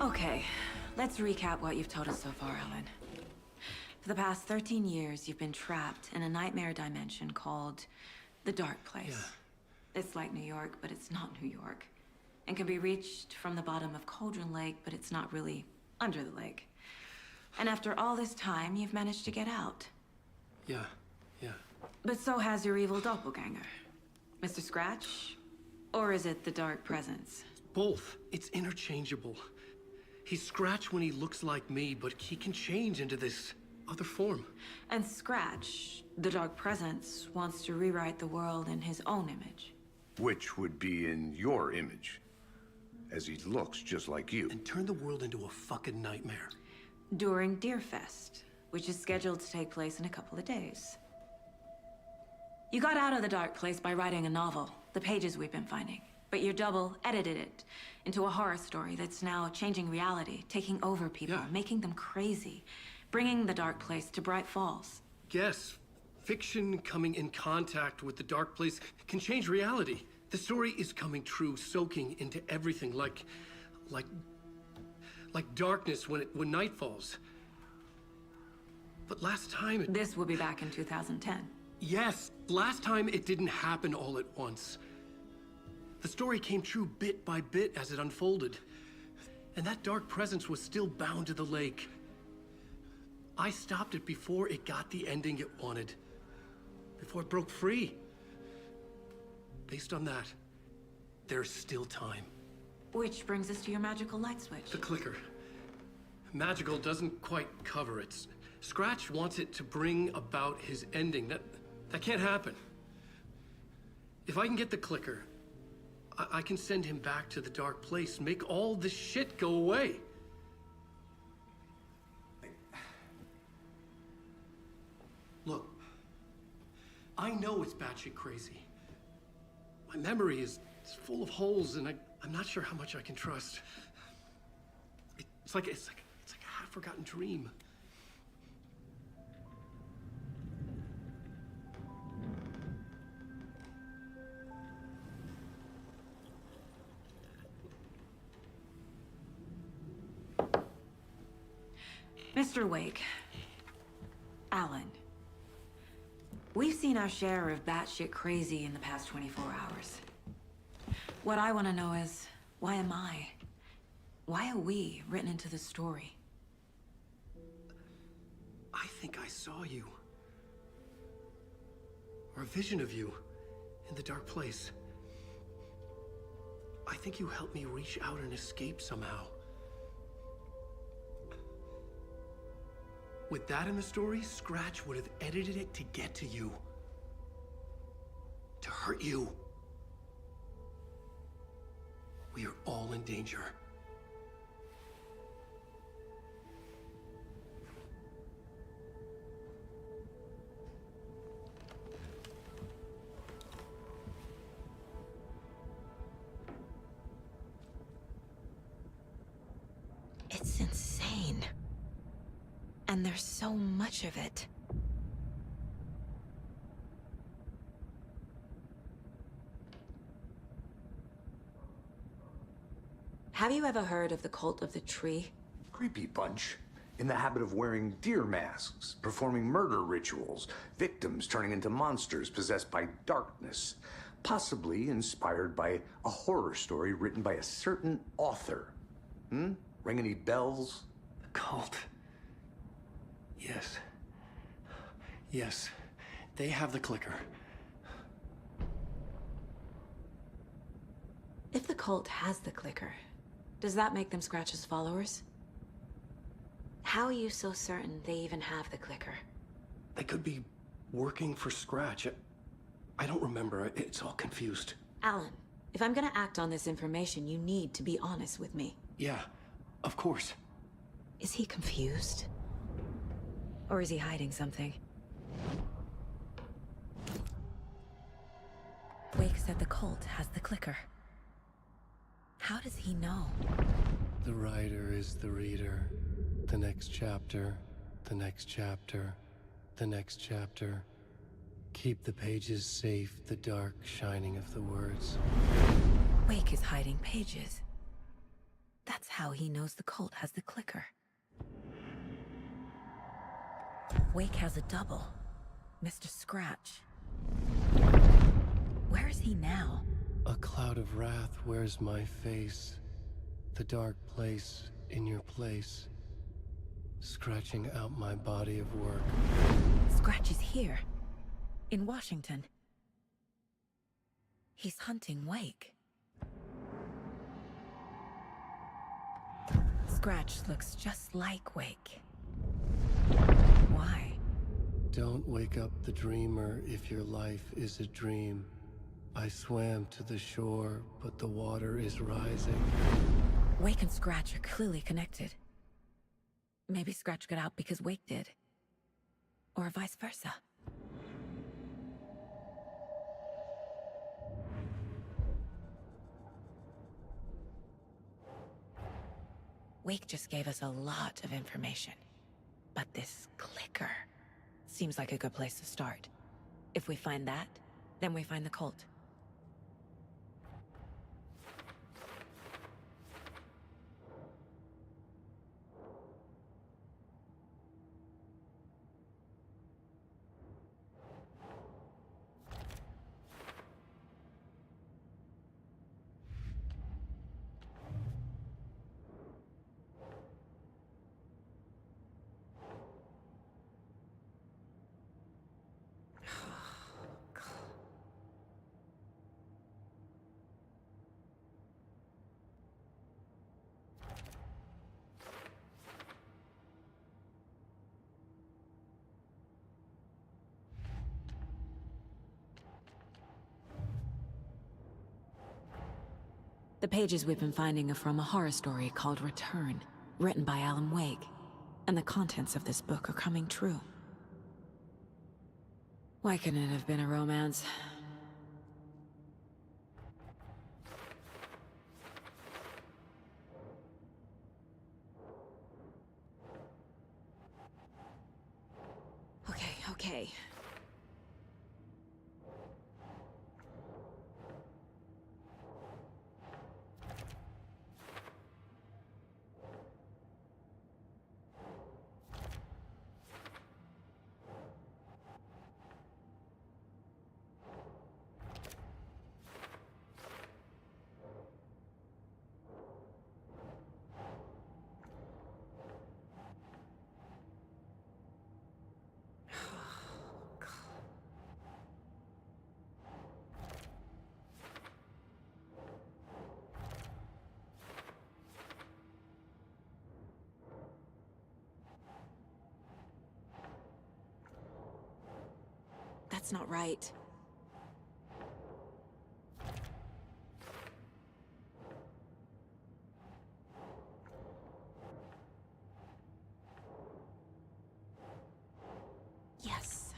Okay, let's recap what you've told us so far, Ellen. For the past 13 years, you've been trapped in a nightmare dimension called the Dark Place. Yeah. It's like New York, but it's not New York. And can be reached from the bottom of Cauldron Lake, but it's not really under the lake. And after all this time, you've managed to get out. Yeah. But so has your evil doppelganger. Mr. Scratch? Or is it the Dark Presence? Both. It's interchangeable. He's Scratch when he looks like me, but he can change into this other form. And Scratch, the Dark Presence, wants to rewrite the world in his own image. Which would be in your image, as he looks just like you. And turn the world into a fucking nightmare. During Deerfest, which is scheduled to take place in a couple of days. You got out of the Dark Place by writing a novel, the pages we've been finding. But your double edited it into a horror story that's now changing reality, taking over people, making them crazy, bringing the Dark Place to Bright Falls. Yes, fiction coming in contact with the Dark Place can change reality. The story is coming true, soaking into everything like darkness when night falls. But last time it... This will be back in 2010. Yes, last time it didn't happen all at once. The story came true bit by bit as it unfolded. And that dark presence was still bound to the lake. I stopped it before it got the ending it wanted. Before it broke free. Based on that, there's still time. Which brings us to your magical light switch. The clicker. Magical doesn't quite cover it. Scratch wants it to bring about his ending. That can't happen. If I can get the clicker, I can send him back to the Dark Place, make all this shit go away. Look, I know it's batshit crazy. My memory is full of holes, and I'm not sure how much I can trust. It's like a half-forgotten dream. Mr. Wake, Alan, we've seen our share of batshit crazy in the past 24 hours. What I want to know is, why am I? Why are we written into the story? I think I saw you. Or a vision of you in the Dark Place. I think you helped me reach out and escape somehow. With that in the story, Scratch would have edited it to get to you. To hurt you. We are all in danger. It's insane. And there's so much of it. Have you ever heard of the Cult of the Tree? Creepy bunch. In the habit of wearing deer masks, performing murder rituals, victims turning into monsters possessed by darkness. Possibly inspired by a horror story written by a certain author. Ring any bells? The cult. Yes. Yes. They have the clicker. If the cult has the clicker, does that make them Scratch's followers? How are you so certain they even have the clicker? They could be working for Scratch. I don't remember. It's all confused. Alan, if I'm gonna act on this information, you need to be honest with me. Yeah, of course. Is he confused? Or is he hiding something? Wake said the cult has the clicker. How does he know? The writer is the reader. The next chapter, the next chapter, the next chapter. Keep the pages safe, the dark shining of the words. Wake is hiding pages. That's how he knows the cult has the clicker. Wake has a double. Mr. Scratch. Where is he now? A cloud of wrath wears my face. The dark place in your place. Scratching out my body of work. Scratch is here. In Washington. He's hunting Wake. Scratch looks just like Wake. Why? Don't wake up the dreamer if your life is a dream. I swam to the shore, but the water is rising. Wake and Scratch are clearly connected. Maybe Scratch got out because Wake did. Or vice versa. Wake just gave us a lot of information. But this clicker seems like a good place to start. If we find that, then we find the cult. The pages we've been finding are from a horror story called Return, written by Alan Wake, and the contents of this book are coming true. Why couldn't it have been a romance? Okay. That's not right. Yes.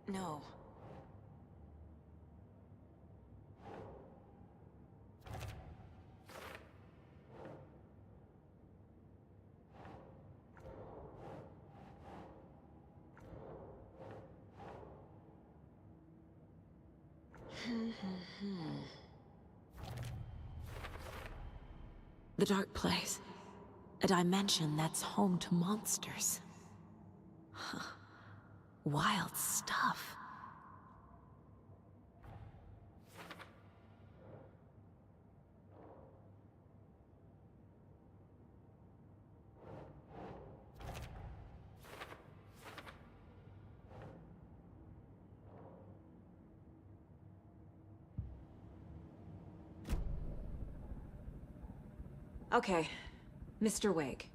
No. The dark place. A dimension that's home to monsters. Huh. Wild stuff. Okay, Mr. Wake.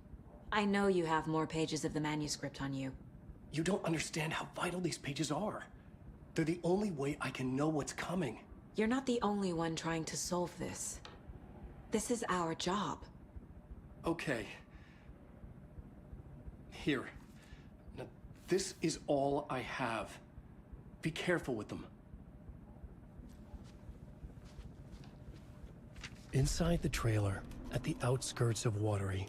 I know you have more pages of the manuscript on you. You don't understand how vital these pages are. They're the only way I can know what's coming. You're not the only one trying to solve this. This is our job. Okay. Here. Now, this is all I have. Be careful with them. Inside the trailer, at the outskirts of Watery,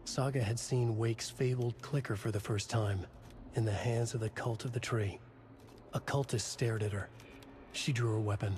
Saga had seen Wake's fabled clicker for the first time, in the hands of the Cult of the Tree. A cultist stared at her. She drew her weapon.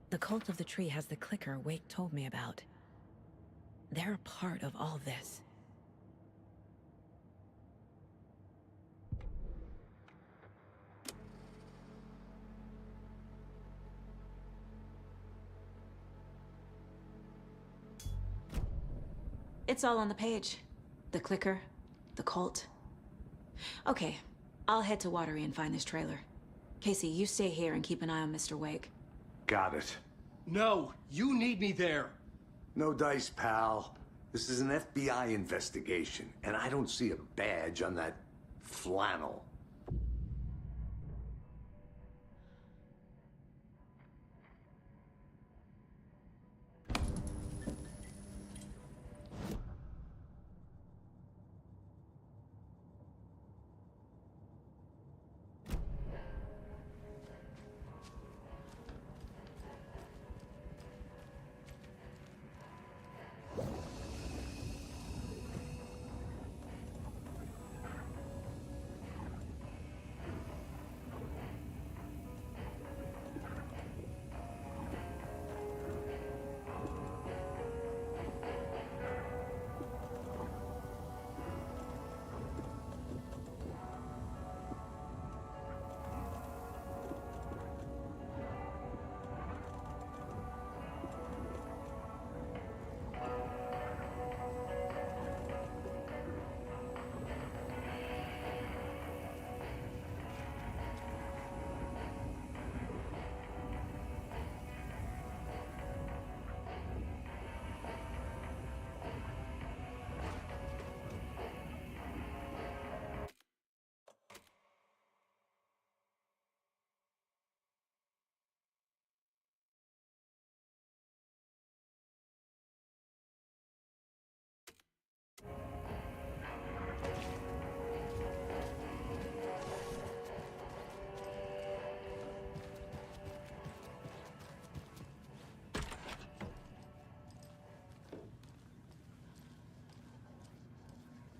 The Cult of the Tree has the clicker Wake told me about. They're a part of all this. It's all on the page. The clicker, the cult. Okay, I'll head to Watery and find this trailer. Casey, you stay here and keep an eye on Mr. Wake. Got it. No, you need me there. No dice, pal. This is an FBI investigation, and I don't see a badge on that flannel.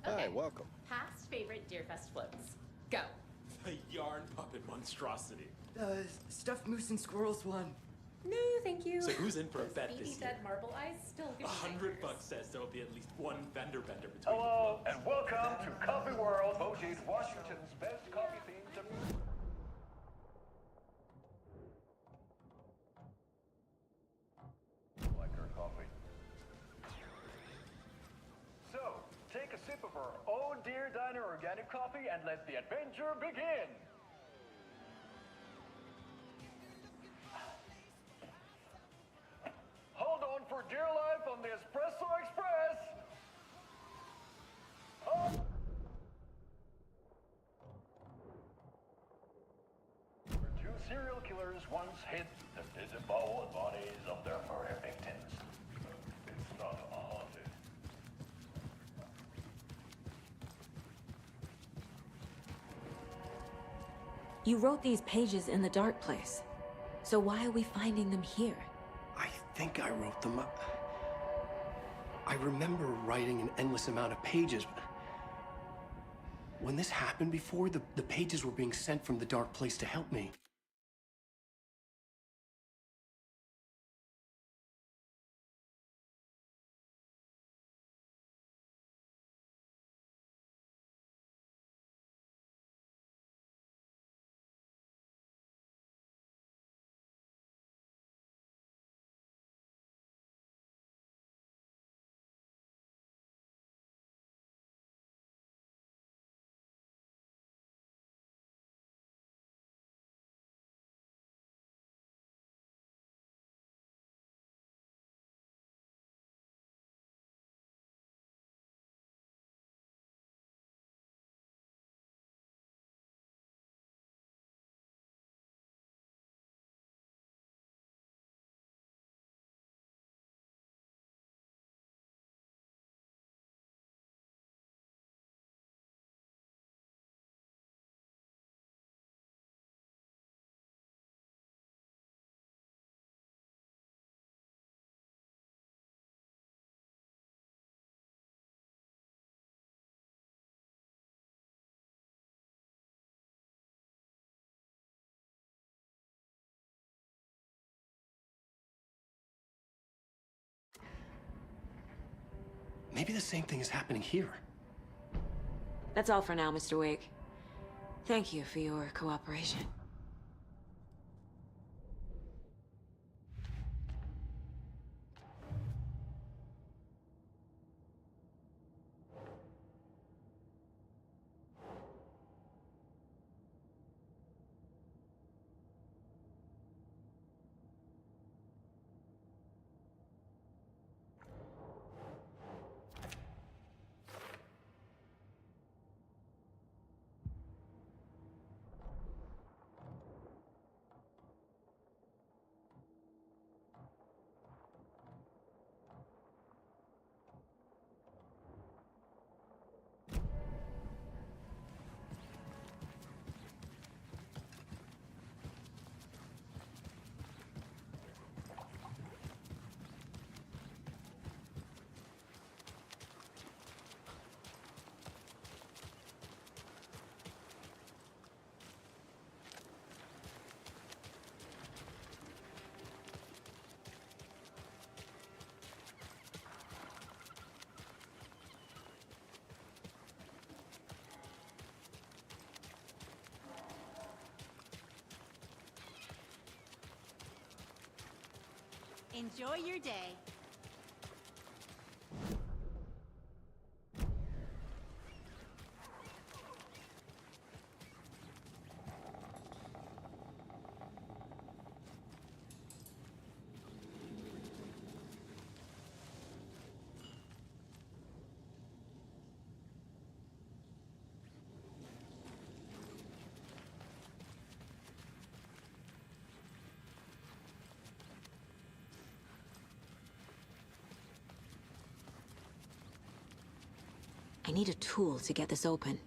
Hi, welcome. Past favorite Deerfest floats. Go. The yarn puppet monstrosity. Stuffed moose and squirrels one. No, thank you. So who's in for a bet Speedy this year? dead marble eyes still give me $100 says there will be at least one vendor bender between Hello, the and welcome to Coffee World, voted Washington's best coffee theme to... Like her coffee. So, take a sip of our Oh Dear Diner organic coffee and let the adventure begin. Hold on for dear life on the Espresso Express. Oh. Two serial killers once hid the disemboweled bodies of their murder victims. It's not haunted. You wrote these pages in the dark place. So why are we finding them here? I think I wrote them up. I remember writing an endless amount of pages. When this happened before, the pages were being sent from the dark place to help me. Maybe the same thing is happening here. That's all for now, Mr. Wake. Thank you for your cooperation. Enjoy your day. I need a tool to get this open.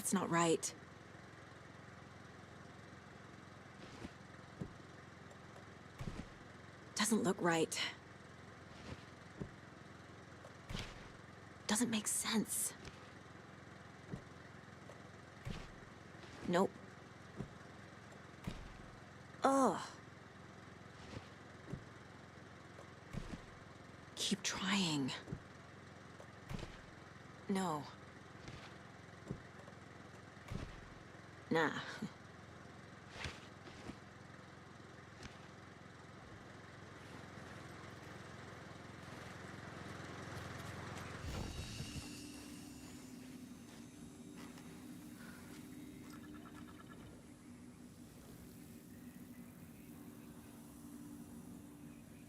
That's not right. Doesn't look right. Doesn't make sense. Nope. Ugh. Keep trying. No. Nah.